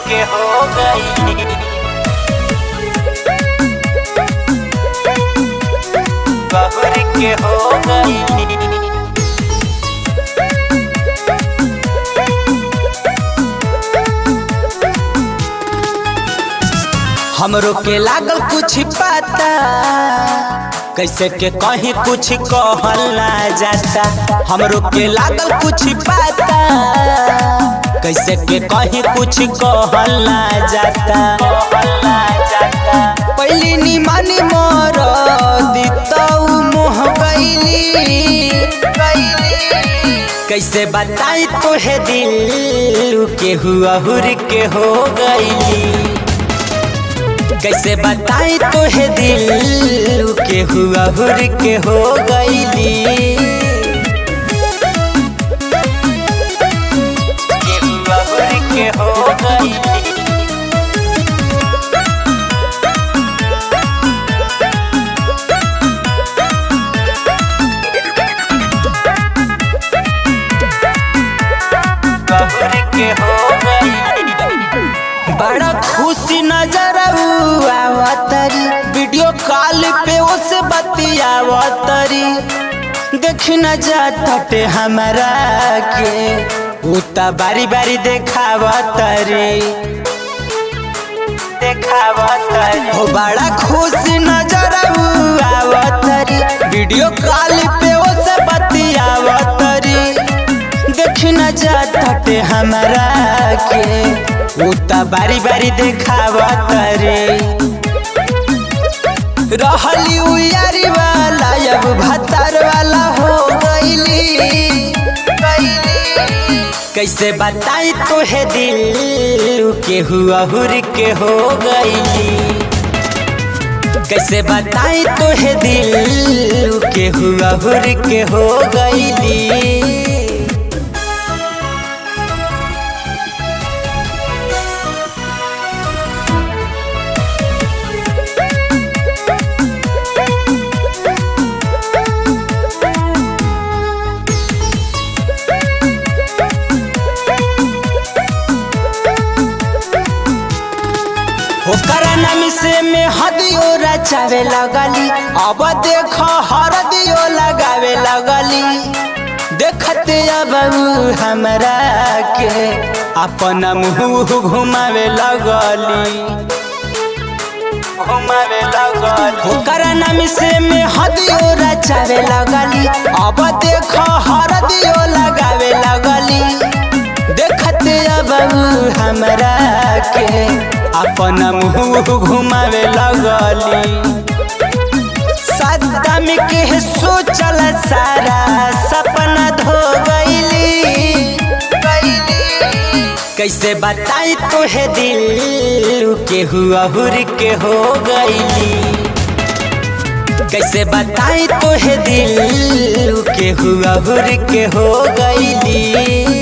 के हो गई, बहुर के हो गई। हमरो के लागल कुछ पता, कैसे के कहीं कुछ कहल ना जाता। हमरो के लागल कुछ पता, कैसे के कहीं कुछ कहल ना जाता। पहली निमानी मोर दितऊ मोह गईली, कैसे बताई तोहे दिल के हुआ हुर के हो गईली। कैसे बताई तोहे दिल के हुआ हुर के हो गईली, के हुआ हुर के हो गईली। बहुर के हो गई, बड़ा खुशी नजर आवतरी, वीडियो कॉल पे उसे बतियावतरी। देख न जाते हमारा के उता बारी बारी देखावतरी, हो बड़ा खुशी नजर आवतरी, वीडियो कॉल पे उसे बतियावतरी। देख न जाते हमारा के उता बारी बारी देखावतरी। रहली उयारी वाला अब भतार वाला हो गईली। कैसे बताई तोहे दिल के हुआ हुर के हो गईली, कैसे बताई तोहे दिल के हुआ हुर के हो गईली। ओकरा नाम से में हदियो रचावे लगली, अब देख हरदियो लगावे लगली। देखते अब हमरा के अपना मुँह घुमावे लगली, ओकरा नाम से में हदियो रचावे लगली, अब देख हरदियो लगावे लगली। देखते अब हमरा के अपना मुँह घुमावे लगली। सदम के सोचल सारा सपना धो गईली। कैसे बताई तोहे दिल के हुआ हुर के हो गईली, कैसे बताई तोहे दिल के हुआ हुर के हो गईली।